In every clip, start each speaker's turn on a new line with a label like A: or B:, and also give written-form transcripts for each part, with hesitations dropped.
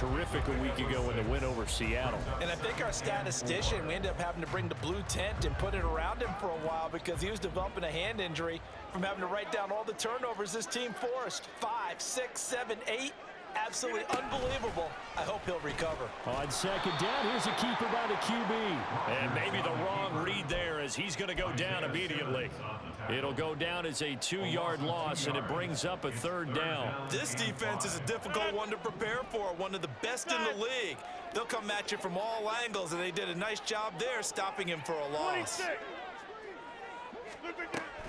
A: terrific a week ago in the win over Seattle.
B: And I think our statistician, we ended up having to bring the blue tent and put it around him for a while because he was developing a hand injury from having to write down all the turnovers this team forced. 5, 6, 7, 8. Absolutely unbelievable. I hope he'll recover.
A: On second down, here's a keeper by the QB. And maybe the wrong read there as he's going to go down immediately. It'll go down as a 2-yard loss, and it brings up a third down.
B: This defense is a difficult one to prepare for, one of the best in the league. They'll come at you from all angles, and they did a nice job there stopping him for a loss.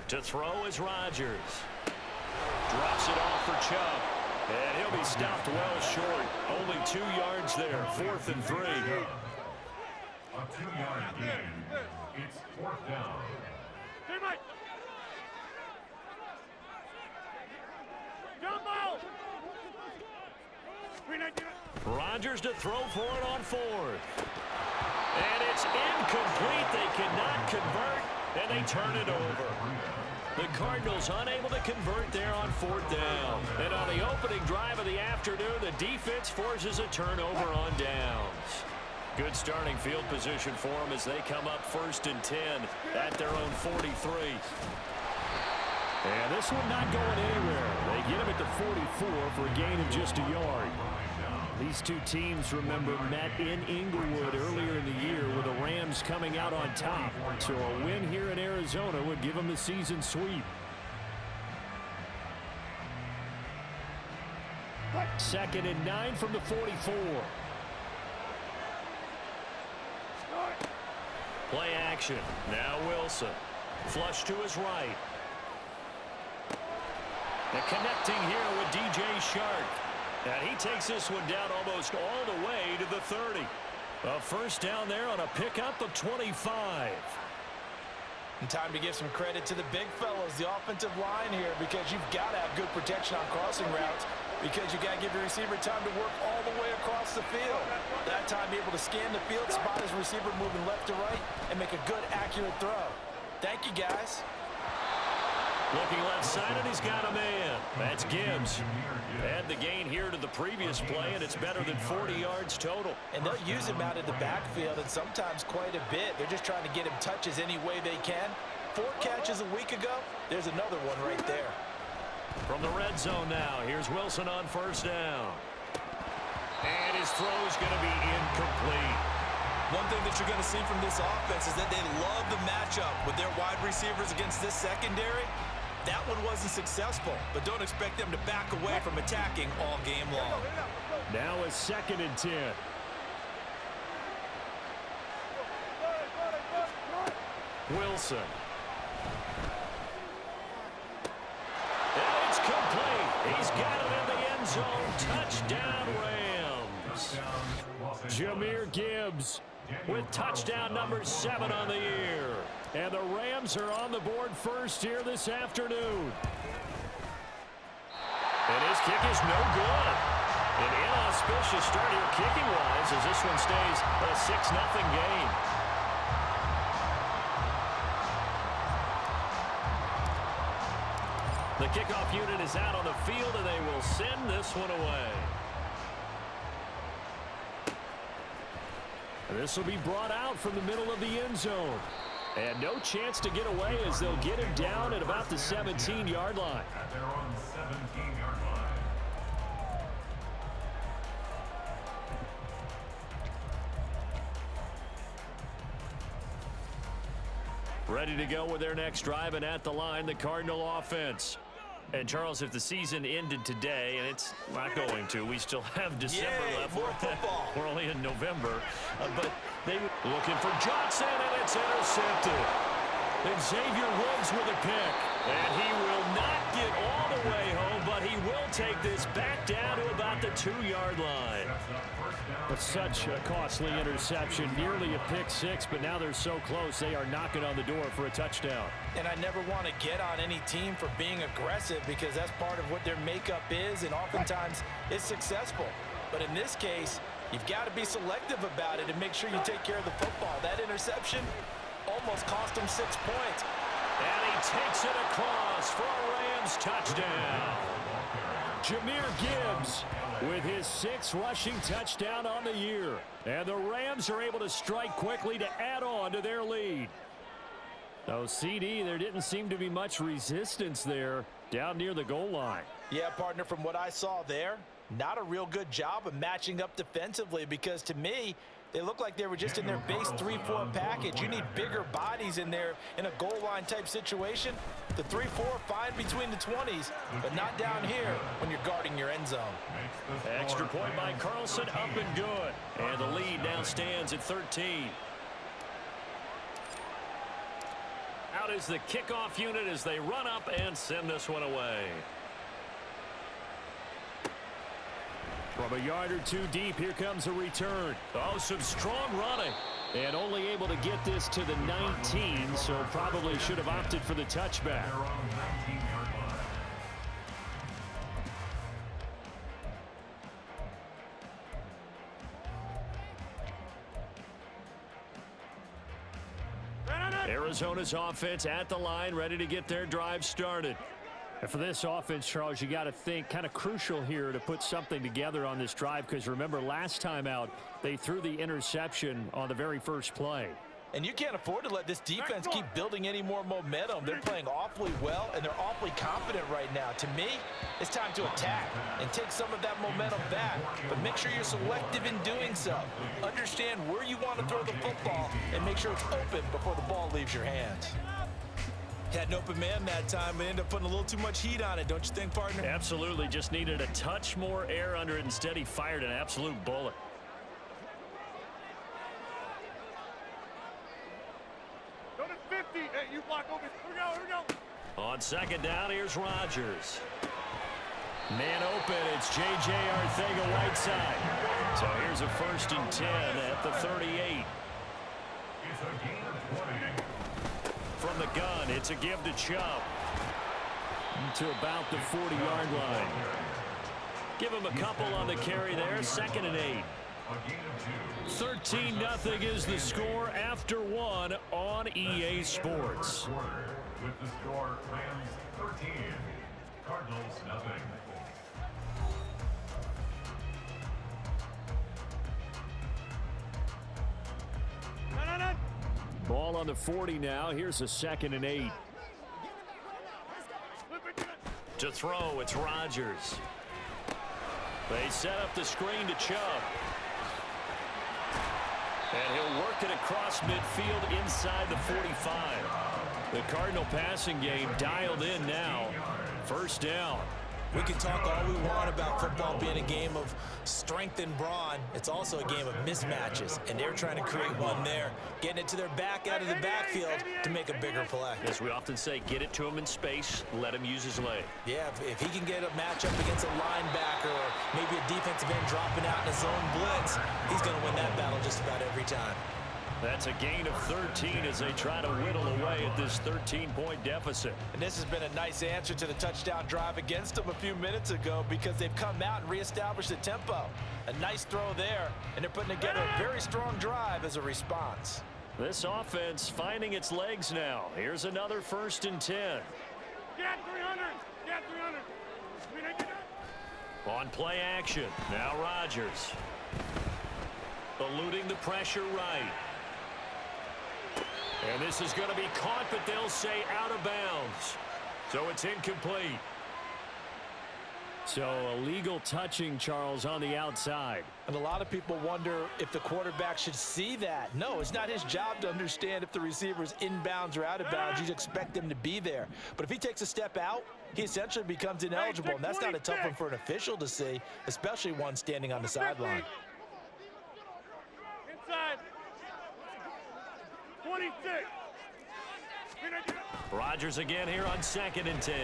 A: To throw is Rodgers. Drops it off for Chubb. And he'll be stopped well short. Only 2 yards there. 4th and 3.
C: A 2-yard gain. It's 4th down.
A: Rodgers to throw for it on 4th. And it's incomplete. They cannot convert, and they turn it over. The Cardinals unable to convert there on 4th down. And on the opening drive of the afternoon, the defense forces a turnover on downs. Good starting field position for them as they come up 1st and 10 at their own 43. And this one not going anywhere. They get him at the 44 for a gain of just a yard. These two teams, remember, met in Inglewood earlier in the year with the Rams coming out on top. So a win here in Arizona would give them the season sweep. 2nd and 9 from the 44. Play action. Now Wilson. Flush to his right. And connecting here with DJ Shark. And he takes this one down almost all the way to the 30. A first down there on a pickup of 25.
B: And time to give some credit to the big fellows, the offensive line here, because you've got to have good protection on crossing routes because you got to give your receiver time to work all the way across the field. That time, be able to scan the field, spot his receiver moving left to right, and make a good, accurate throw. Thank you, guys.
A: Looking left side, and he's got a man. That's Gibbs. Add the gain here to the previous play, and it's better than 40 yards total.
B: And they'll use him out of the backfield, and sometimes quite a bit. They're just trying to get him touches any way they can. 4 catches a week ago. There's another one right there.
A: From the red zone now, here's Wilson on 1st down. And his throw is going to be incomplete.
B: One thing that you're going to see from this offense is that they love the matchup with their wide receivers against this secondary. That one wasn't successful, but don't expect them to back away from attacking all game long.
A: Now a 2nd and 10. Wilson. And it's complete. He's got it in the end zone. Touchdown, Rams. Jahmyr Gibbs with touchdown number 7 on the year. And the Rams are on the board first here this afternoon. And his kick is no good. An inauspicious start here kicking-wise as this one stays a 6-0 game. The kickoff unit is out on the field, and they will send this one away. And this will be brought out from the middle of the end zone. And no chance to get away as they'll get him down at about the 17-yard line.
C: At their own 17-yard line.
A: Ready to go with their next drive, and at the line, the Cardinal offense. And, Charles, if the season ended today, and it's not going to, we still have December left.
B: More football.
A: We're only in November. But they looking for Johnson, and it's intercepted. And Xavier Woods with a pick. And he will not get all the way home, but he will take this back down to about the 2-yard line. But such a costly interception, nearly a pick 6, but now they're so close they are knocking on the door for a touchdown.
B: And I never want to get on any team for being aggressive because that's part of what their makeup is, and oftentimes it's successful. But in this case, you've got to be selective about it and make sure you take care of the football. That interception almost cost him 6 points.
A: And he takes it across for a Rams touchdown. Jahmyr Gibbs with his 6th rushing touchdown on the year. And the Rams are able to strike quickly to add on to their lead. So, CD, there didn't seem to be much resistance there down near the goal line.
B: Yeah, partner, from what I saw there, not a real good job of matching up defensively, because to me, they look like they were just in their base 3-4 package. You need bigger bodies in there in a goal line type situation. The 3-4 fine between the 20s, but not down here when you're guarding your end zone.
A: Extra point by Carlson, up and good. And the lead now stands at 13. Out is the kickoff unit as they run up and send this one away. From a yard or two deep, here comes a return. Oh, some strong running. And only able to get this to the 19, so probably should have opted for the touchback. Arizona's offense at the line, ready to get their drive started. And for this offense, Charles, you got to think kind of crucial here to put something together on this drive, because remember last time out they threw the interception on the very first play.
B: And you can't afford to let this defense keep building any more momentum. They're playing awfully well, and they're awfully confident right now. To me, it's time to attack and take some of that momentum back, but make sure you're selective in doing so. Understand where you want to throw the football and make sure it's open before the ball leaves your hands. Had an open man that time, but ended up putting a little too much heat on it, don't you think, partner?
A: Absolutely. Just needed a touch more air under it. Instead, he fired an absolute bullet.
D: Go to 50. Hey, you block open. Here we go.
A: On second down, here's Rodgers. Man open. It's J.J. Arcega-Whiteside. So here's a 1st and 10 at the 38.
C: It's a gain of 20.
A: From the gun, it's a give to Chubb. To about the 40-yard line. Give him a couple on the carry there. 2nd and 8. 13-0 is the score after 1 on EA Sports.
C: With the score, Rams 13, Cardinals nothing.
A: Ball on the 40 now. Here's a 2nd and 8. To throw, it's Rodgers. They set up the screen to Chubb. And he'll work it across midfield inside the 45. The Cardinal passing game dialed in now. 1st down.
B: We can talk all we want about football being a game of strength and brawn. It's also a game of mismatches, and they're trying to create one there, getting it to their back out of the backfield to make a bigger play.
A: As we often say, get it to him in space, let him use his leg.
B: Yeah, if he can get a matchup against a linebacker or maybe a defensive end dropping out in a zone blitz, he's going to win that battle just about every time.
A: That's a gain of 13 as they try to whittle away at this 13-point deficit.
B: And this has been a nice answer to the touchdown drive against them a few minutes ago, because they've come out and reestablished the tempo. A nice throw there, and they're putting together a very strong drive as a response.
A: This offense finding its legs now. Here's another 1st and 10.
D: Get 300. Get 300.
A: On play action, now Rodgers. Eluding the pressure right. And this is going to be caught, but they'll say out of bounds. So it's incomplete. So illegal touching, Charles, on the outside.
B: And a lot of people wonder if the quarterback should see that. No, it's not his job to understand if the receiver's inbounds or out of bounds. You expect him to be there. But if he takes a step out, he essentially becomes ineligible. And that's not a tough one for an official to see, especially one standing on the sideline.
D: Inside. 26.
A: Rodgers again here on 2nd and 10.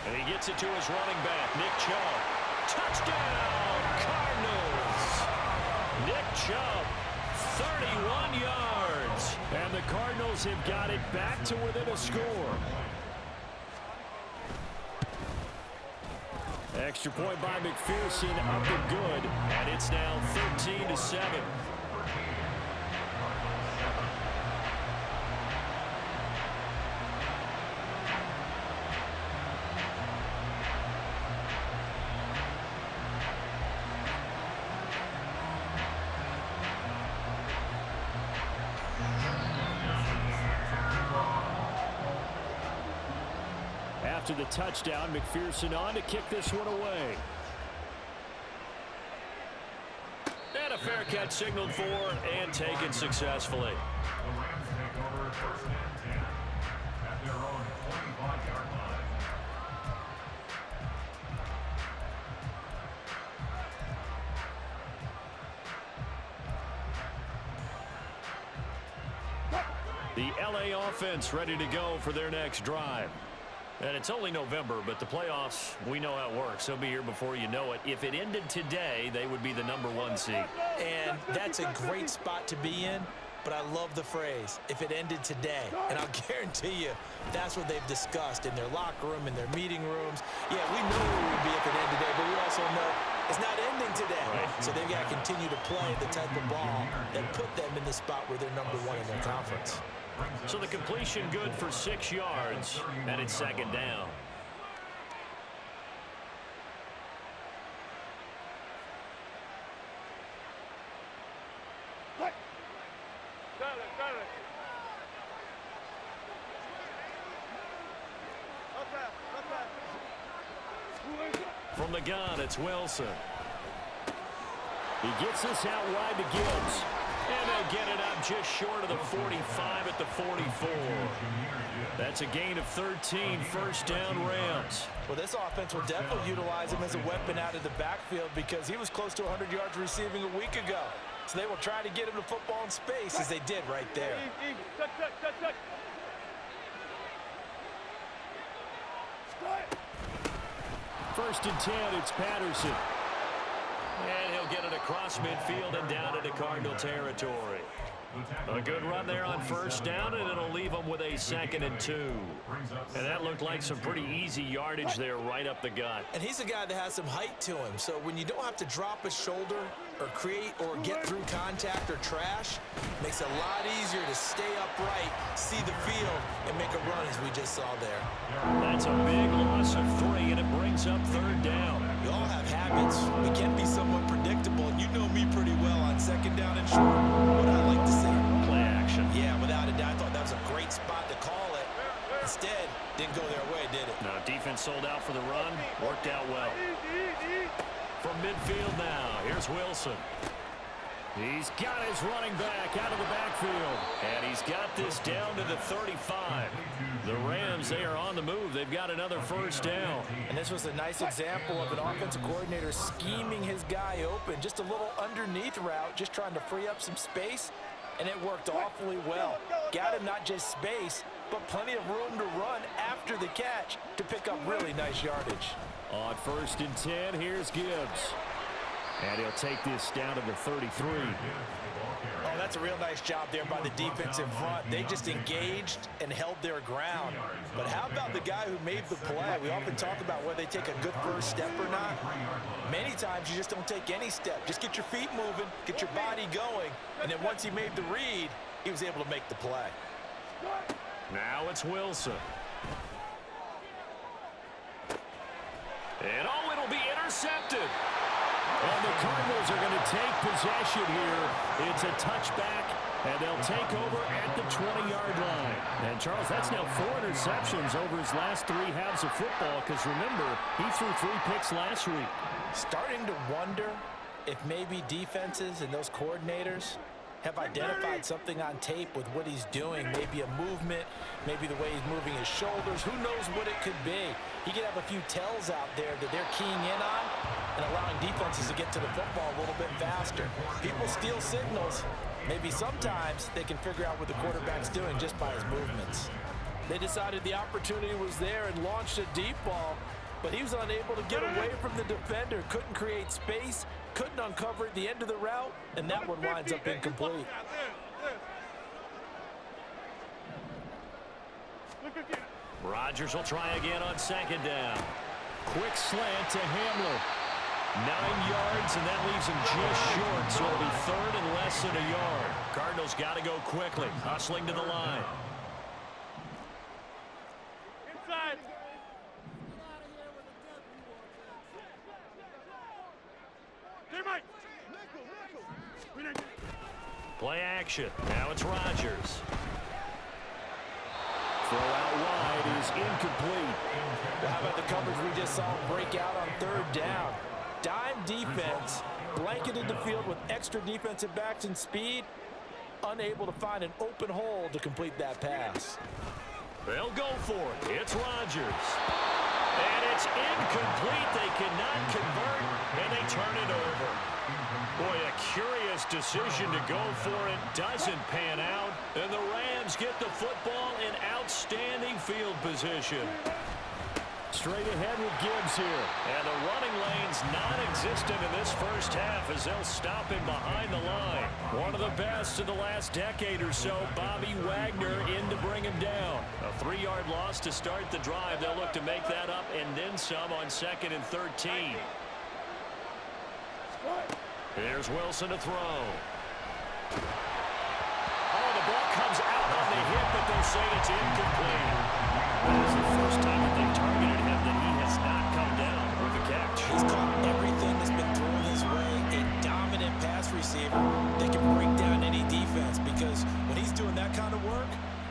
A: And he gets it to his running back, Nick Chubb. Touchdown, Cardinals! Nick Chubb, 31 yards. And the Cardinals have got it back to within a score. Extra point by McPherson, up and good. And it's now 13-7. to the touchdown. McPherson on to kick this one away. And a fair catch signaled for and taken successfully.
C: The Rams take over first and 10 at their own 25-yard line.
A: The LA offense ready to go for their next drive. And it's only November, but the playoffs, we know how it works. They'll be here before you know it. If it ended today, they would be the #1 seed.
B: And that's a great spot to be in, but I love the phrase, if it ended today. And I'll guarantee you, that's what they've discussed in their locker room, in their meeting rooms. Yeah, we know where we'd be if it ended today, but we also know it's not ending today. Right. So they've got to continue to play the type of ball that put them in the spot where they're #1 in their conference.
A: So the completion good for 6 yards, and it's second down. From the gun, it's Wilson. He gets this out wide to Gibbs. And they'll get it up just short of the 45 at the 44. That's a gain of 13, first down Rams.
B: Well, this offense will definitely utilize him as a weapon out of the backfield because he was close to 100 yards receiving a week ago. So they will try to get him the football in space as they did right there.
A: First and 10, it's Patterson. And he'll get it across midfield and down into Cardinal territory. A good run there on first down, and it'll leave them with a 2nd and 2. And that looked like some pretty easy yardage there right up the gut.
B: And he's a guy that has some height to him, so when you don't have to drop a shoulder or create or get through contact or trash, it makes it a lot easier to stay upright, see the field, and make a run as we just saw there.
A: That's a big loss of 3, and it brings up 3rd down.
B: We all have habits. We can be somewhat predictable, and you know me pretty well on 2nd down and short. What I like to see.
A: Play action.
B: Yeah, without a doubt. I thought that was a great spot to call it. Instead, didn't go their way, did it?
A: No, defense sold out for the run. Worked out well. From midfield now, here's Wilson. He's got his running back out of the backfield. And he's got this down to the 35. The Rams, they are on the move. They've got another first down.
B: And this was a nice example of an offensive coordinator scheming his guy open. Just a little underneath route, just trying to free up some space. And it worked awfully well. Got him not just space, but plenty of room to run after the catch to pick up really nice yardage.
A: On first and 10, here's Gibbs. And he'll take this down to the 33.
B: Oh, that's a real nice job there by the defensive front. They just engaged and held their ground. But how about the guy who made the play? We often talk about whether they take a good first step or not. Many times you just don't take any step. Just get your feet moving, get your body going, and then once he made the read, he was able to make the play.
A: Now it's Wilson. And oh, it'll be intercepted. And the Cardinals are going to take possession here. It's a touchback, and they'll take over at the 20-yard line. And, Charles, that's now 4 interceptions over his last 3 halves of football because, remember, he threw 3 picks last week.
B: Starting to wonder if maybe defenses and those coordinators have identified something on tape with what he's doing. Maybe a movement, maybe the way he's moving his shoulders. Who knows what it could be? He could have a few tells out there that they're keying in on and allowing defenses to get to the football a little bit faster. People steal signals. Maybe sometimes they can figure out what the quarterback's doing just by his movements. They decided the opportunity was there and launched a deep ball, but he was unable to get away from the defender, couldn't create space, couldn't uncover at the end of the route, and that one winds up incomplete.
A: Rodgers will try again on 2nd down. Quick slant to Hamler. 9 yards, and that leaves him just short, so it'll be 3rd and less than a yard. Cardinals got to go quickly, hustling to the line.
D: Inside.
A: Play action. Now it's Rodgers. Throw out wide is incomplete.
B: How about the coverage we just saw break out on third down? Dime defense, blanketed the field with extra defensive backs and speed, unable to find an open hole to complete that pass.
A: They'll go for it. It's Rodgers. And it's incomplete. They cannot convert, and they turn it over. Boy, a curious decision to go for it. Doesn't pan out, and the Rams get the football in outstanding field position. Straight ahead with Gibbs here. And the running lane's non-existent in this first half as they'll stop him behind the line. One of the best of the last decade or so, Bobby Wagner in to bring him down. A 3-yard loss to start the drive. They'll look to make that up and then some on 2nd and 13. Here's Wilson to throw. Oh, the ball comes out on the hit, but they'll say it's incomplete. That is the first time that they've targeted him that he has not come down with a catch.
B: He's caught everything that's been thrown his way. A dominant pass receiver that can break down any defense, because when he's doing that kind of work,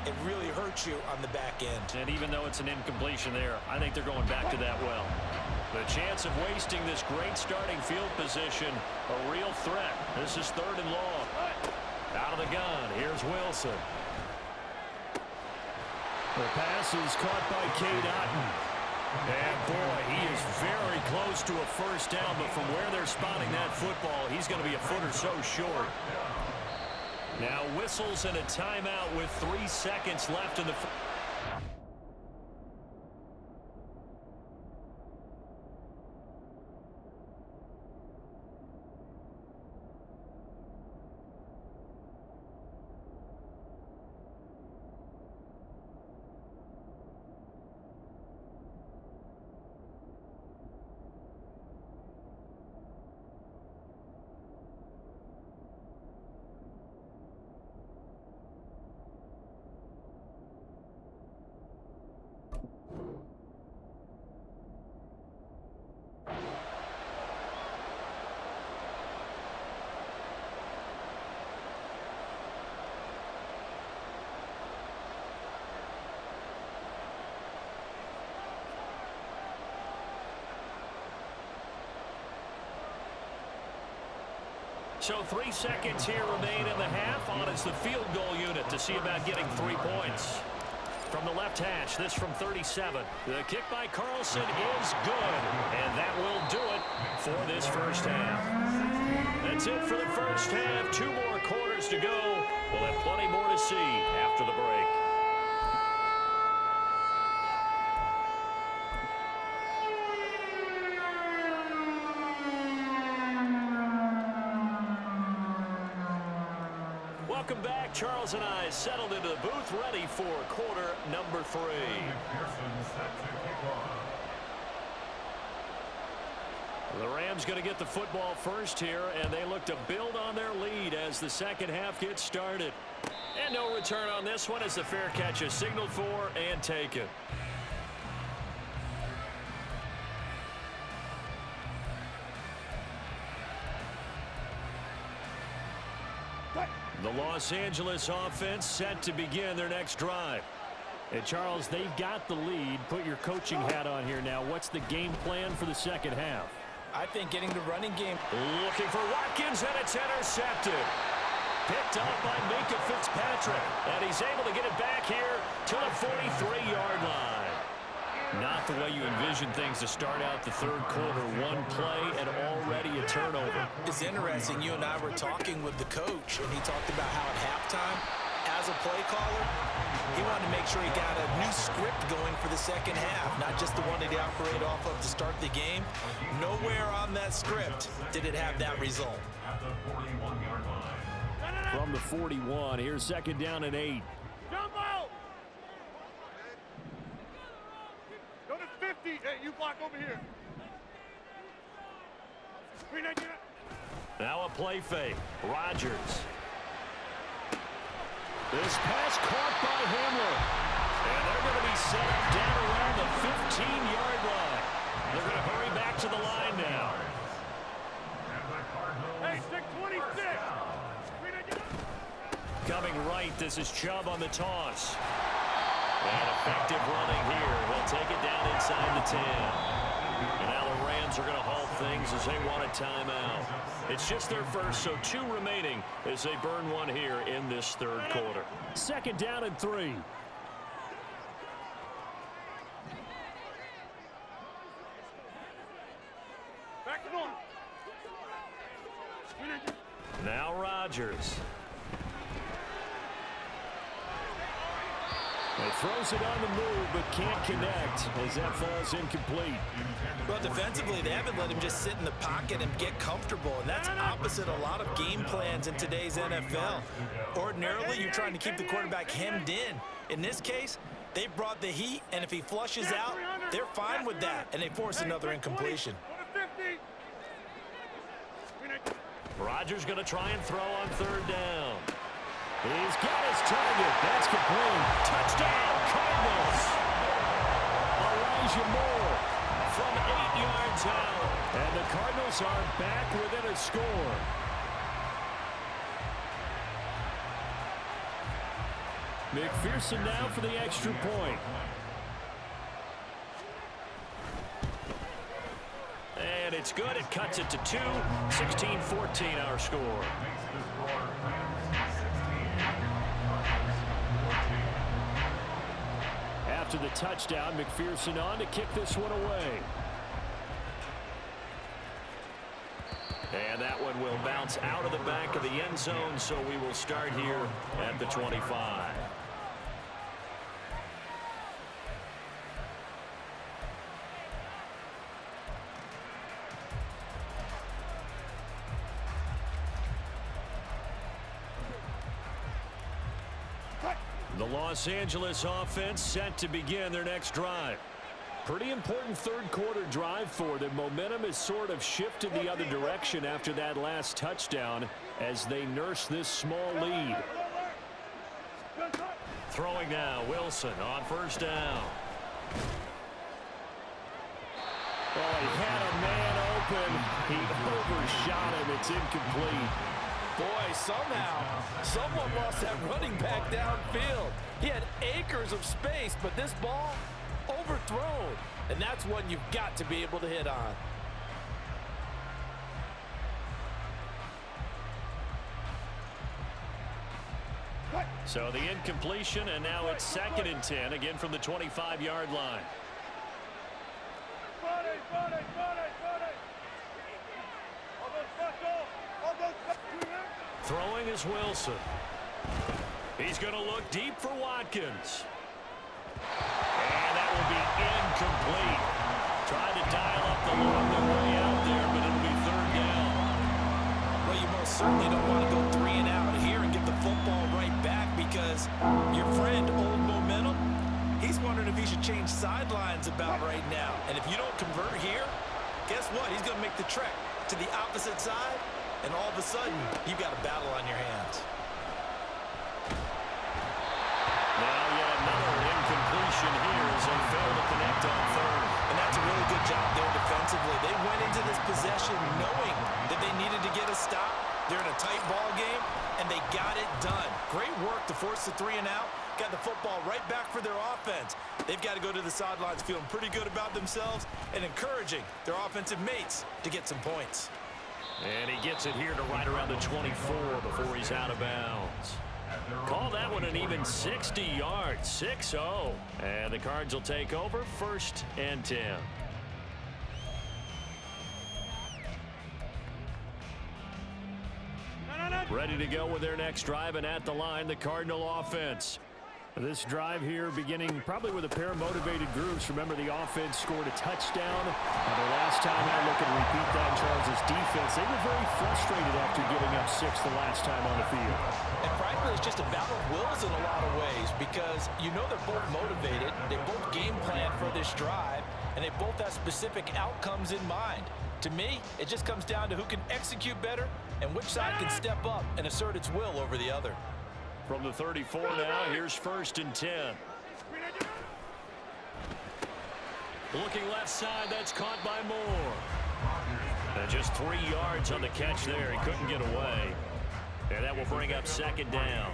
B: it really hurts you on the back end.
A: And even though it's an incompletion there, I think they're going back to that well. The chance of wasting this great starting field position, a real threat. This is 3rd and long. Out of the gun, here's Wilson. The pass is caught by Cade Otton. And boy, he is very close to a first down, but from where they're spotting that football, he's going to be a foot or so short. Now whistles and a timeout with 3 seconds left in the So 3 seconds here remain in the half. On it's the field goal unit to see about getting 3 points. From the left hash, this from 37. The kick by Carlson is good, and that will do it for this first half. That's it for the first half. 2 more quarters to go. We'll have plenty more to see after the break. Welcome back. Charles and I settled into the booth, ready for quarter number 3. The Rams going to get the football first here, and they look to build on their lead as the second half gets started. And no return on this one as the fair catch is signaled for and taken. The Los Angeles offense set to begin their next drive. And Charles, they've got the lead. Put your coaching hat on here now. What's the game plan for the second half?
B: I think getting the running game.
A: Looking for Watkins, and it's intercepted. Picked up by Minka Fitzpatrick. And he's able to get it back here to the 43-yard line. Not the way you envision things to start out the third quarter. One play and already a turnover.
B: It's interesting. You and I were talking with the coach, and he talked about how at halftime, as a play caller, he wanted to make sure he got a new script going for the second half, not just the one that he operated off of to start the game. Nowhere on that script did it have that result.
A: From the 41, here's 2nd down and 8.
D: Jumbo! Go to 50. Hey, you block over here.
A: Now a play fake. Rodgers. This pass caught by Hamler. And they're going to be set up down around the 15-yard line. They're going to hurry back to the line now.
D: Hey, 626.
A: Coming right, this is Chubb on the toss. And effective running here. He'll take it down inside the 10. And now the Rams are going to halt things as they want a timeout. It's just their first, so 2 remaining as they burn one here in this third quarter. 2nd down and 3.
D: Back to normal.
A: Now Rodgers. He throws it on the move, but can't connect as that falls incomplete.
B: Well, defensively, they haven't let him just sit in the pocket and get comfortable, and that's opposite a lot of game plans in today's NFL. Ordinarily, you're trying to keep the quarterback hemmed in. In this case, they brought the heat, and if he flushes out, they're fine with that, and they force another incompletion.
A: Rodgers going to try and throw on 3rd down. He's got his target. That's complete. Touchdown, Cardinals. Elijah Moore from 8 yards out. And the Cardinals are back within a score. McPherson now for the extra point. And it's good. It cuts it to 2. 16-14 our score. After the touchdown, McPherson on to kick this one away. And that one will bounce out of the back of the end zone, so we will start here at the 25. The Los Angeles offense set to begin their next drive. Pretty important third quarter drive for them. Momentum has sort of shifted the other direction after that last touchdown as they nurse this small lead. Throwing now, Wilson on 1st down. Oh, he had a man open. He overshot him. It's incomplete.
B: Boy, somehow, someone lost that running back downfield. He had acres of space, but this ball overthrown. And that's one you've got to be able to hit on.
A: So the incompletion, and now it's 2nd and 10, again from the 25-yard line. Throwing is Wilson. He's going to look deep for Watkins. And that will be incomplete. Trying to dial up the long way out there, but it'll be 3rd down.
B: Well, you most certainly don't want to go 3 and out here and get the football right back because your friend, Old Momentum, he's wondering if he should change sidelines about right now. And if you don't convert here, guess what? He's going to make the trek to the opposite side. And all of a sudden, you've got a battle on your hands.
A: Now yet another incompletion here as they fail to connect on 3rd.
B: And that's a really good job there defensively. They went into this possession knowing that they needed to get a stop. They're in a tight ball game, and they got it done. Great work to force the 3 and out. Got the football right back for their offense. They've got to go to the sidelines feeling pretty good about themselves and encouraging their offensive mates to get some points.
A: And he gets it here to right around the 24 before he's out of bounds. Call that one an even 60 yards, 6-0. And the Cards will take over 1st and 10. Ready to go with their next drive, and at the line, the Cardinal offense. This drive here beginning probably with a pair of motivated groups. Remember, the offense scored a touchdown. And the last time out, looking to repeat that in Charles' defense. They were very frustrated after giving up 6 the last time on the field.
B: And frankly, it's just a battle of wills in a lot of ways because you know they're both motivated. They both game plan for this drive, and they both have specific outcomes in mind. To me, it just comes down to who can execute better and which side can step up and assert its will over the other.
A: From the 34 now, here's 1st and 10. Looking left side, that's caught by Moore. And just 3 yards on the catch there. He couldn't get away. And that will bring up 2nd down.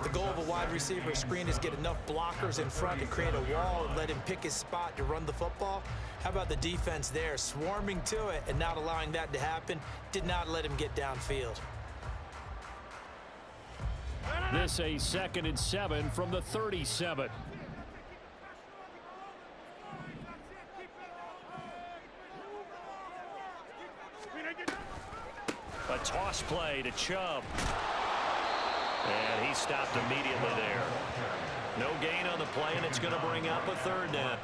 B: The goal of a wide receiver screen is get enough blockers in front to create a wall and let him pick his spot to run the football. How about the defense there, swarming to it and not allowing that to happen? Did not let him get downfield.
A: This a 2nd and 7 from the 37. A toss play to Chubb. And he stopped immediately there. No gain on the play, and it's going to bring up a 3rd down.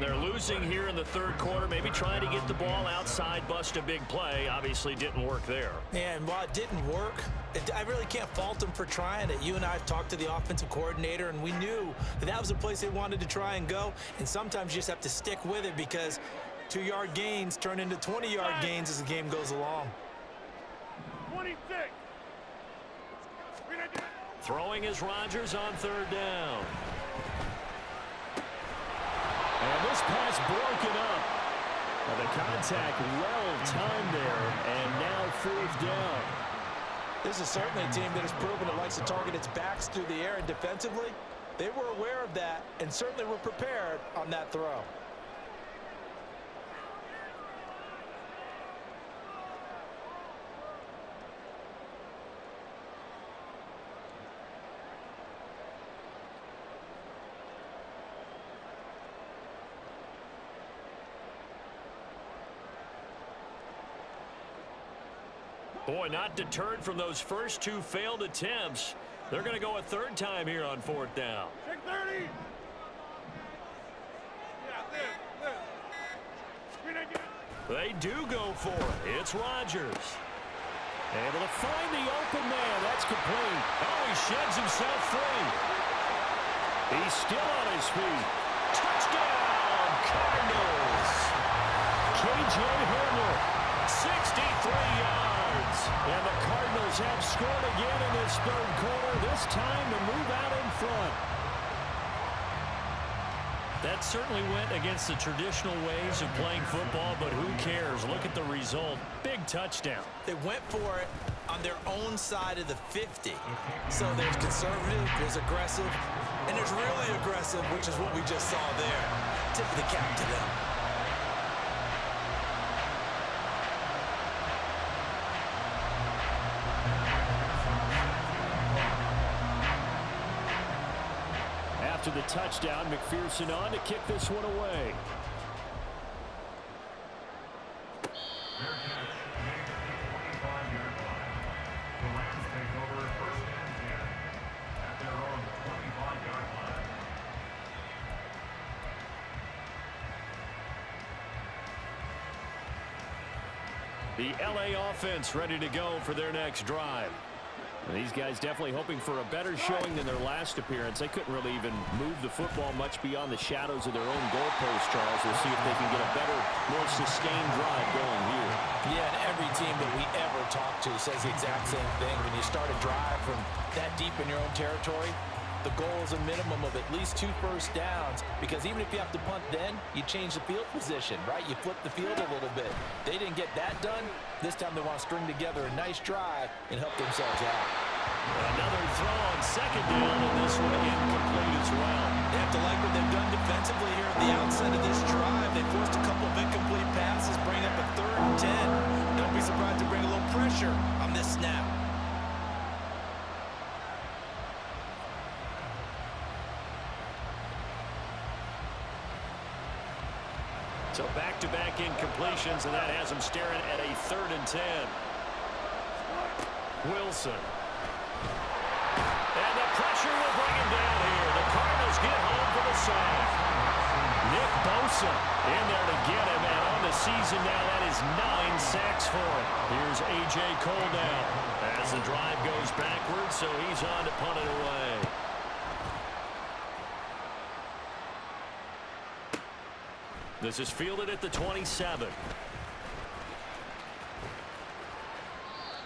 A: They're losing here in the third quarter, maybe trying to get the ball outside, bust a big play. Obviously didn't work there.
B: Yeah, and while it didn't work, I really can't fault them for trying it. You and I have talked to the offensive coordinator, and we knew that was a place they wanted to try and go. And sometimes you just have to stick with it because 2-yard gains turn into 20-yard gains as the game goes along.
D: 26.
A: Throwing is Rodgers on third down. And this pass broken up. Well, the contact well-timed there, and now fourth down.
B: This is certainly a team that has proven it likes to target its backs through the air, and defensively, they were aware of that and certainly were prepared on that throw.
A: Boy, not deterred from those first two failed attempts. They're going to go a third time here on fourth down.
D: Check 30.
A: They do go for it. It's Rodgers. Able to find the open man. That's complete. Oh, he sheds himself free. He's still on his feet. Touchdown, Cardinals. K.J. Hamler, 63 yards. And the Cardinals have scored again in this third quarter, this time to move out in front. That certainly went against the traditional ways of playing football, but who cares? Look at the result. Big touchdown.
B: They went for it on their own side of the 50. So there's conservative, there's aggressive, and there's really aggressive, which is what we just saw there. Tip of the cap to them.
A: After the touchdown, McPherson on to kick this one away.
C: Their catch made at the 25-yard line. The Rams take over first and 10 at their own 25-yard line.
A: The LA offense ready to go for their next drive. And these guys definitely hoping for a better showing than their last appearance. They couldn't really even move the football much beyond the shadows of their own goalpost, Charles. We'll see if they can get a better, more sustained drive going here.
B: Yeah, and every team that we ever talk to says the exact same thing. When you start a drive from that deep in your own territory, the goal is a minimum of at least 2 first downs, because even if you have to punt then, you change the field position, right? You flip the field a little bit. They didn't get that done. This time they want to string together a nice drive and help themselves out.
A: Another throw on second down, and this one incomplete as well.
B: They have to like what they've done defensively here at the outset of this drive. They forced a couple of incomplete passes, bring up a 3rd and 10. Don't be surprised to bring a little pressure on this snap.
A: So back-to-back incompletions, and that has them staring at a 3rd and 10. Wilson. And the pressure will bring him down here. The Cardinals get home for the sack. Nick Bosa in there to get him, and on the season now, that is 9 sacks for him. Here's A.J. Cole now as the drive goes backwards, so he's on to punt it away. This is fielded at the 27.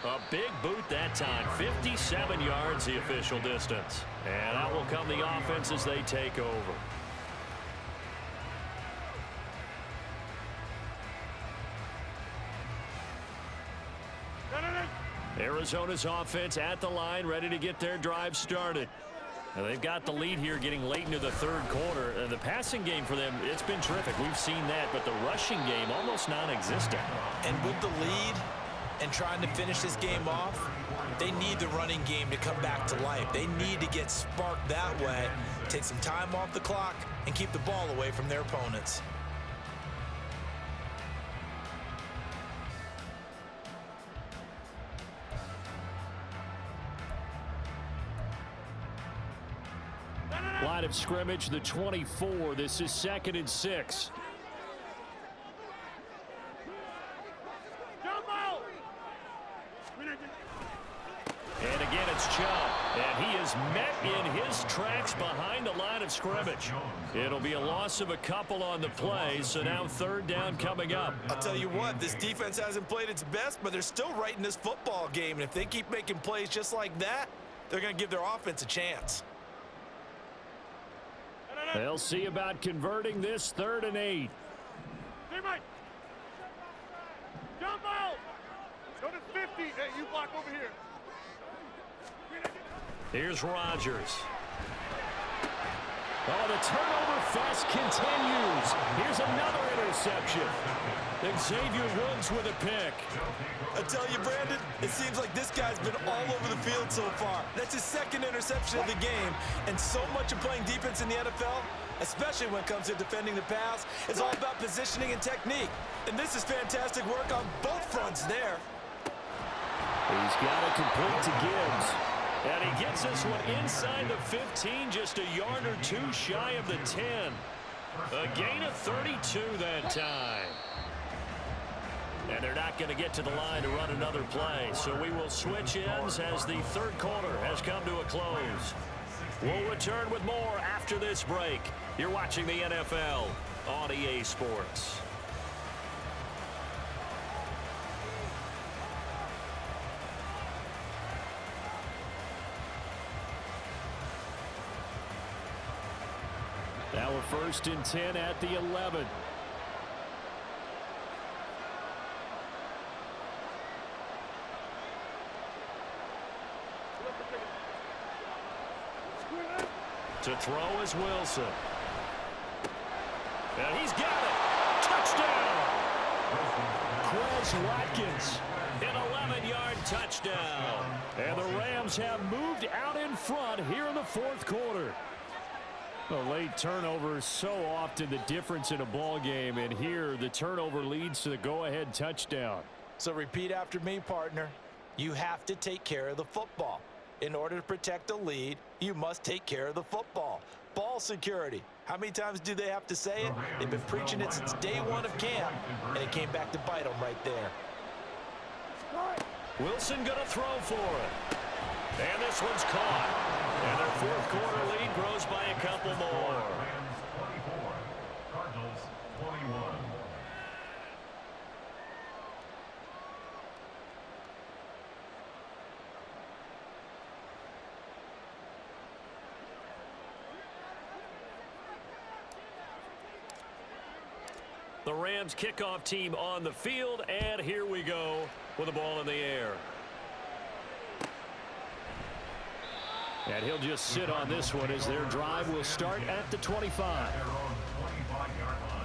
A: A big boot that time. 57 yards the official distance. And out will come the offense as they take over. Arizona's offense at the line, ready to get their drive started. Now they've got the lead here getting late into the third quarter. The passing game for them, it's been terrific. We've seen that, but the rushing game almost non-existent.
B: And with the lead and trying to finish this game off, they need the running game to come back to life. They need to get sparked that way, take some time off the clock, and keep the ball away from their opponents.
A: Line of scrimmage, the 24. This is 2nd and 6. And again, it's Chubb. And he is met in his tracks behind the line of scrimmage. It'll be a loss of a couple on the play, so now 3rd down coming up.
B: I'll tell you what, this defense hasn't played its best, but they're still right in this football game. And if they keep making plays just like that, they're going to give their offense a chance.
A: They'll see about converting this 3rd and 8.
D: Jump out! Go to 50. Hey, you block over here.
A: Here's Rodgers. Oh, the turnover fest continues. Here's another interception. Xavier Woods with a pick.
B: I tell you, Brandon, it seems like this guy's been all over the field so far. That's his 2nd interception of the game. And so much of playing defense in the NFL, especially when it comes to defending the pass, is all about positioning and technique. And this is fantastic work on both fronts there.
A: He's got it complete to Gibbs. And he gets this one inside the 15, just a yard or 2 shy of the 10. A gain of 32 that time. And they're not going to get to the line to run another play. So we will switch ends as the 3rd quarter has come to a close. We'll return with more after this break. You're watching the NFL on EA Sports. Now we're 1st and 10 at the 11. To throw is Wilson. And he's got it. Touchdown. Quez Watkins. An 11-yard touchdown. And the Rams have moved out in front here in the 4th quarter. A late turnover is so often the difference in a ball game, and here the turnover leads to the go-ahead touchdown.
B: So repeat after me, partner. You have to take care of the football. In order to protect a lead, you must take care of the football. Ball security. How many times do they have to say it? They've been preaching it since day 1 of camp, and it came back to bite them right there.
A: Wilson going to throw for it. And this one's caught. And their 4th quarter lead grows by a couple more.
C: Rams 24, Cardinals 21.
A: The Rams kickoff team on the field, and here we go with the ball in the air. And he'll just sit on this one as their drive will start at the 25.
C: Their own 25-yard line.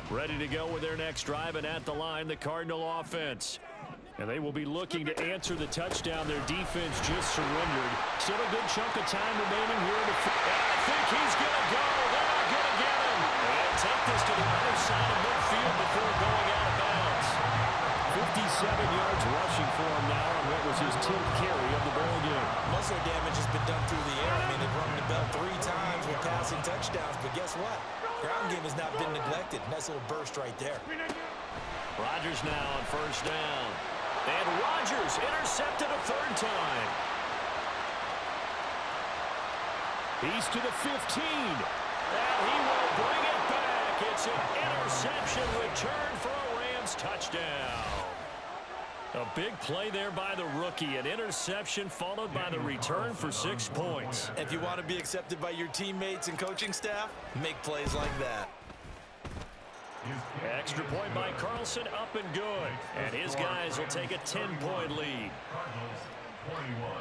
A: Ready to go with their next drive, and at the line, the Cardinal offense. And they will be looking to answer the touchdown their defense just surrendered. Still a good chunk of time remaining here. I think he's going to go. They're not going to get him. And take this to the other side of midfield before going out of bounds. 57 yards rushing for him now on what was his 10th carry of the ball game.
B: Muscle damage has been done through the air. I mean, they've rung the bell 3 times with passing touchdowns, but guess what? Ground game has not been neglected. Nice little burst right there.
A: Rodgers now on 1st down. And Rodgers intercepted a 3rd time. He's to the 15. And he will bring it back. It's an interception return for a Rams touchdown. A big play there by the rookie. An interception followed by the return for 6 points.
B: If you want to be accepted by your teammates and coaching staff, make plays like that.
A: Extra point by Carlson, up and good. And his guys will take a 10-point lead.
C: Cardinals 21.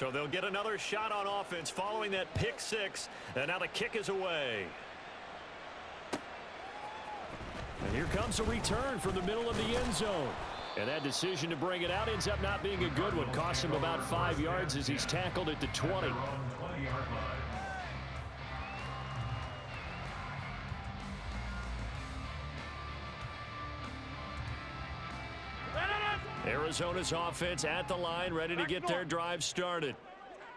A: So they'll get another shot on offense following that pick six. And now the kick is away. And here comes a return from the middle of the end zone. And that decision to bring it out ends up not being a good one. Costs him about 5 yards as he's tackled at the 20. Arizona's offense at the line, ready to get their drive started.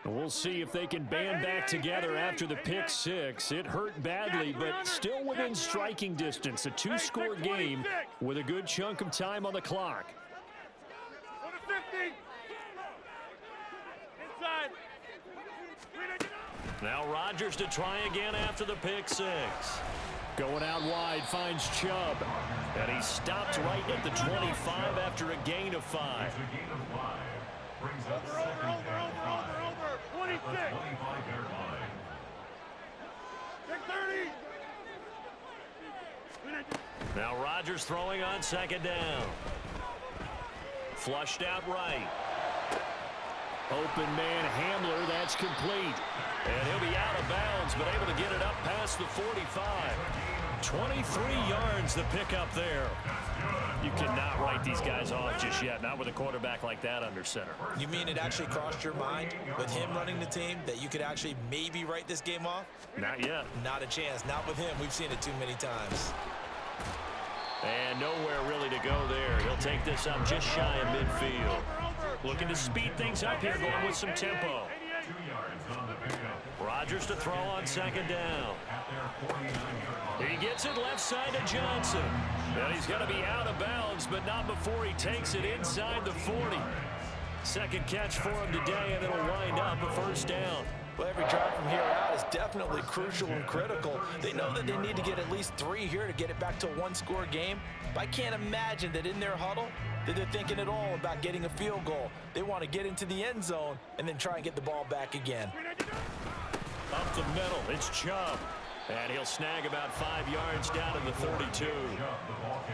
A: And we'll see if they can band back together after the pick six. It hurt badly, but still within striking distance. A two-score game with a good chunk of time on the clock. Now Rodgers to try again after the pick six. Going out wide, finds Chubb. And he stopped right at the 25 after a gain of 5.
D: Over. 26.
C: 25-yard line.
D: 30.
A: Now Rodgers throwing on second down. Flushed out right. Open man Hamler, that's complete. And he'll be out of bounds, but able to get it up past the 45. 23 yards the pickup there. You cannot write these guys off just yet, not with a quarterback like that under center.
B: You mean it actually crossed your mind with him running the team that you could actually maybe write this game off?
A: Not yet.
B: Not a chance. Not with him. We've seen it too many times.
A: And nowhere really to go there. He'll take this up just shy of midfield. Looking to speed things up here, going with some tempo.
C: 2 yards on the pickup.
A: Rodgers to throw on second down.
C: At their 49-yard line.
A: He gets it left side to Johnson. And he's going to be out of bounds, but not before he takes it inside the 40. Second catch for him today, and it'll wind up a first down.
B: Well, every drive from here out is definitely crucial and critical. They know that they need to get at least 3 here to get it back to a one-score game. But I can't imagine that in their huddle that they're thinking at all about getting a field goal. They want to get into the end zone and then try and get the ball back again.
A: Up the middle, it's Chubb. And he'll snag about 5 yards down to the 32.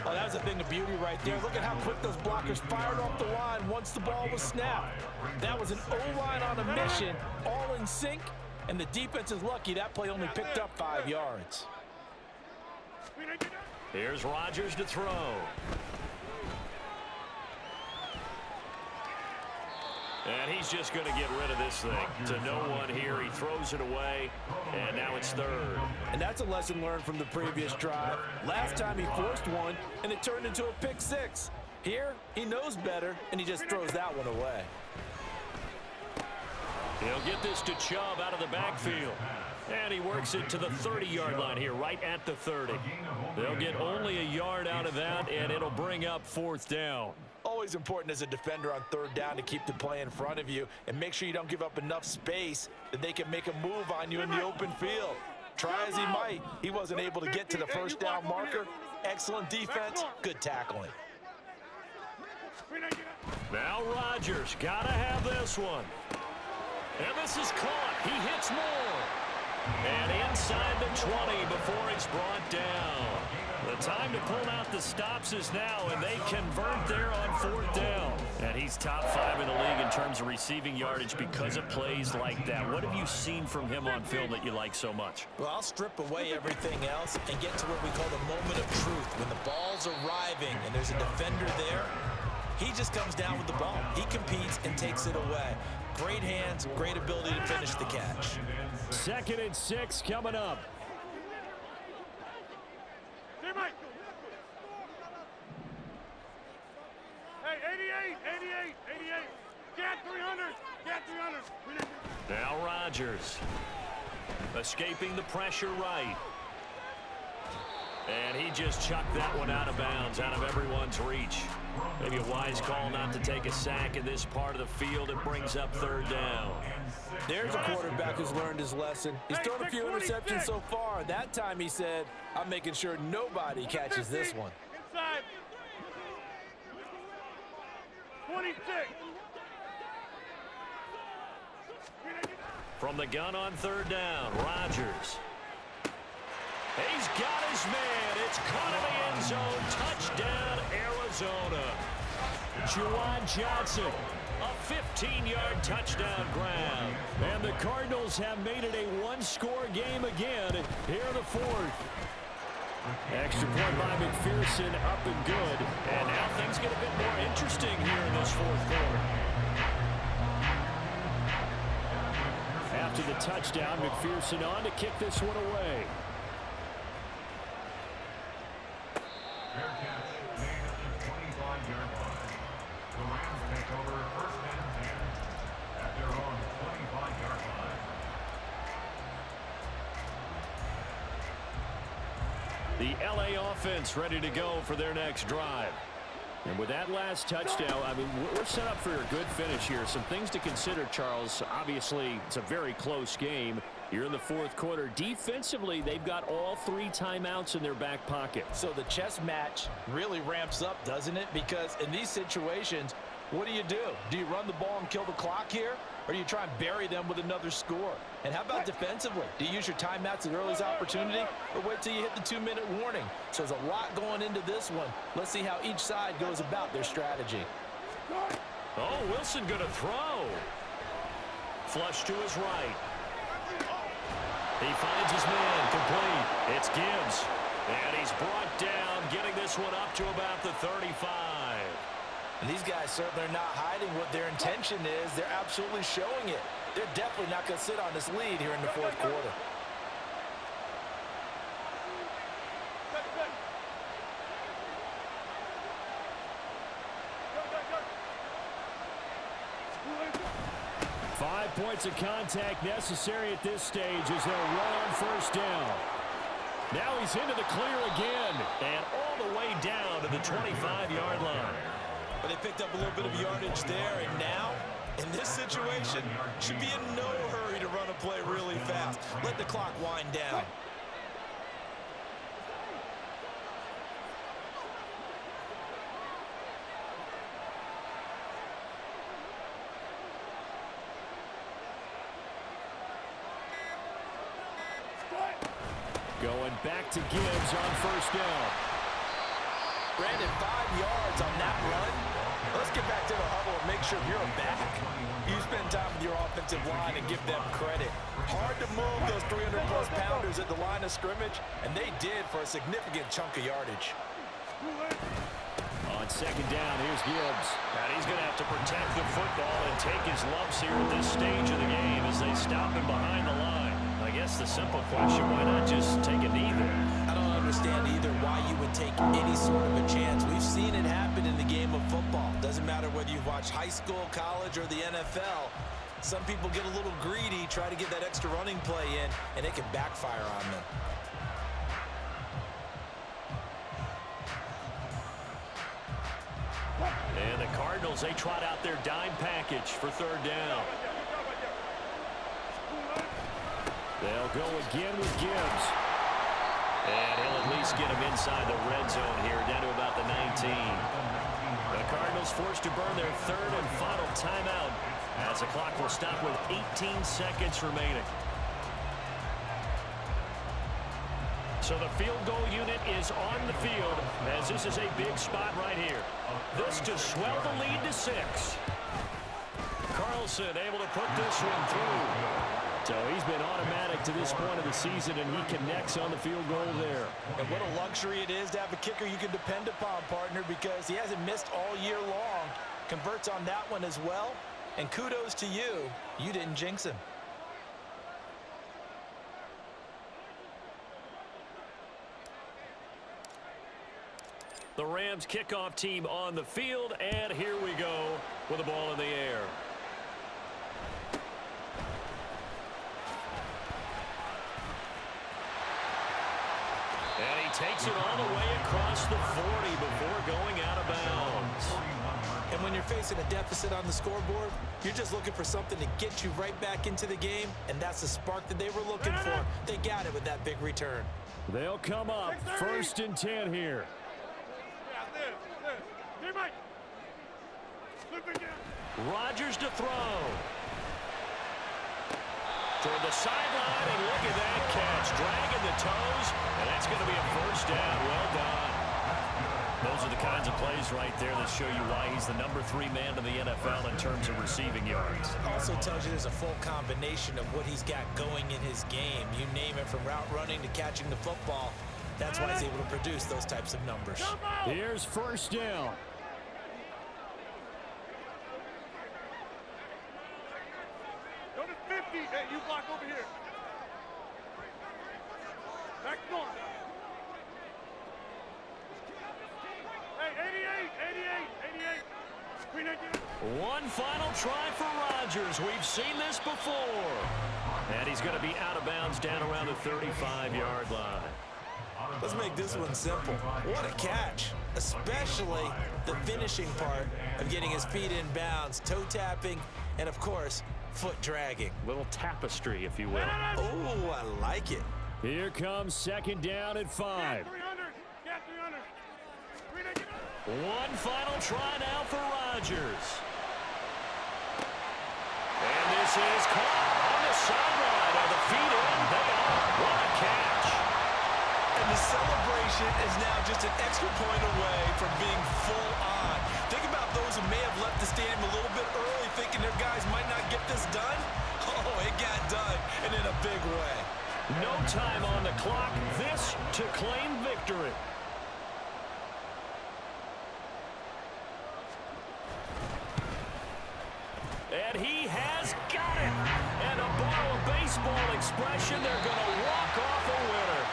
B: Oh, that was a thing of beauty right there. Look at how quick those blockers fired off the line once the ball was snapped. That was an O-line on a mission, all in sync, and the defense is lucky that play only picked up 5 yards.
A: Here's Rodgers to throw. And he's just going to get rid of this thing to no one here. He throws it away, and now it's third.
B: And that's a lesson learned from the previous drive. Last time he forced one, and it turned into a pick six. Here, he knows better, and he just throws that one away.
A: He'll get this to Chubb out of the backfield. And he works it to the 30-yard line here, right at the 30. They'll get only a yard out of that, and it'll bring up fourth down.
B: Always important as a defender on third down to keep the play in front of you and make sure you don't give up enough space that they can make a move on you in the open field. Try as he might, he wasn't able to get to the first down marker. Excellent defense, good tackling.
A: Now Rodgers, gotta have this one. And this is caught. He hits more. And inside the 20 before it's brought down. The time to pull out the stops is now, and they convert there on fourth down. And he's top 5 in the league in terms of receiving yardage because of plays like that. What have you seen from him on film that you like so much?
B: Well, I'll strip away everything else and get to what we call the moment of truth. When the ball's arriving and there's a defender there, he just comes down with the ball. He competes and takes it away. Great hands, great ability to finish the catch.
A: 2nd and 6 coming up.
D: Hey, 88. Get 300.
A: Now Rodgers. Escaping the pressure right. And he just chucked that one out of bounds, out of everyone's reach. Maybe a wise call not to take a sack in this part of the field. It brings up third down.
B: There's a quarterback who's learned his lesson. He's thrown a few interceptions so far. That time he said, I'm making sure nobody catches this one.
D: Inside. 26.
A: From the gun on third down, Rodgers. He's got his man. It's caught in the end zone. Touchdown, Arizona. Juwan Johnson A 15-yard touchdown grab. And the Cardinals have made it a one-score game again here in the fourth. Extra point by McPherson, up and good. And now things get a bit more interesting here in this fourth quarter. After the touchdown, McPherson on to kick this one away.
C: Fair catch made at the 25-yard line. The Rams take over first and 10 at their own 25-yard line.
A: The LA offense ready to go for their next drive. And with that last touchdown, I mean, we're set up for a good finish here. Some things to consider, Charles. Obviously, it's a very close game. You're in the fourth quarter. Defensively, they've got all 3 timeouts in their back pocket.
B: So the chess match really ramps up, doesn't it? Because in these situations, what do? Do you run the ball and kill the clock here? Or do you try and bury them with another score? And how about defensively? Do you use your timeouts at the earliest opportunity? Or wait till you hit the 2-minute warning? So there's a lot going into this one. Let's see how each side goes about their strategy.
A: Oh, Wilson going to throw. Flush to his right. He finds his man, complete. It's Gibbs. And he's brought down, getting this one up to about the 35.
B: And these guys certainly are not hiding what their intention is. They're absolutely showing it. They're definitely not going to sit on this lead here in the fourth quarter.
A: Five points of contact necessary at this stage as they'll run on first down. Now he's into the clear again, and all the way down to the 25-yard line.
B: But they picked up a little bit of yardage there, and now, in this situation, should be in no hurry to run a play really fast. Let the clock wind down.
A: Going back to Gibbs on first down.
B: Brandon, 5 yards on that run. Let's get back to the huddle and make sure you're back. You spend time with your offensive line and give them credit. Hard to move those 300-plus pounders at the line of scrimmage, and they did for a significant chunk of yardage.
A: On second down, here's Gibbs. And he's going to have to protect the football and take his lumps here at this stage of the game as they stop him behind the line. I guess the simple question, why not just take a knee there?
B: I don't understand either why you would take any sort of a chance. We've seen it happen in the game of football. Doesn't matter whether you've watched high school, college, or the NFL. Some people get a little greedy, try to get that extra running play in, and it can backfire on them.
A: And the Cardinals, they trot out their dime package for third down. They'll go again with Gibbs. And he'll at least get him inside the red zone here, down to about the 19. The Cardinals forced to burn their third and final timeout as the clock will stop with 18 seconds remaining. So the field goal unit is on the field as this is a big spot right here. This to swell the lead to 6. Carlson able to put this one through. So he's been automatic to this point of the season, and he connects on the field goal there.
B: And what a luxury it is to have a kicker you can depend upon, partner, because he hasn't missed all year long. Converts on that one as well. And kudos to you. You didn't jinx him.
A: The Rams kickoff team on the field, and here we go with the ball in the air. And he takes it all the way across the 40 before going out of bounds.
B: And when you're facing a deficit on the scoreboard, you're just looking for something to get you right back into the game, and that's the spark that they were looking for. They got it with that big return.
A: They'll come up first and 10 here. Rodgers to throw. Toward the sideline, and look at that catch. Dragging the toes, and that's going to be a first down. Well done. Those are the kinds of plays right there that show you why he's the #3 man in the NFL in terms of receiving yards.
B: Also tells you there's a full combination of what he's got going in his game. You name it, from route running to catching the football. That's why he's able to produce those types of numbers.
A: Here's first down.
D: Go to 50. Hey, you block over here. Back north. Hey, 88. Screen again.
A: One final try for Rodgers. We've seen this before. And he's going to be out of bounds down around the 35-yard line.
B: Let's make this one simple. What a catch, especially the finishing part of getting his feet in bounds, toe tapping, and of course, foot dragging.
A: Little tapestry, if you will.
B: Oh, I like it.
A: Here comes second down at 5.
D: 300. Yeah, 300. Screen again.
A: One final try now for Rodgers. And this is caught on the sideline. Are the feet in? They are. What a catch.
B: And the celebration is now just an extra point away from being full on. Think about those who may have left the stadium a little bit early thinking their guys might not get this done. Oh, it got done, and in a big way.
A: No time on the clock. This to claim victory. And he has got it. And to borrow a baseball expression, they're going to walk off a winner.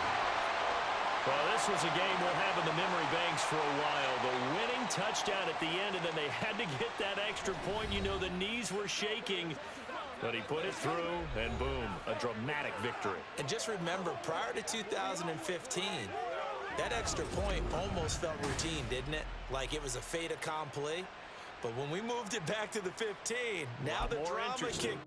A: Well, this was a game we'll have in the memory banks for a while. The winning touchdown at the end, and then they had to get that extra point. You know, the knees were shaking. But he put it through, and boom, a dramatic victory.
B: And just remember, prior to 2015, that extra point almost felt routine, didn't it? Like it was a fait accompli. But when we moved it back to the 15, now the drama kicked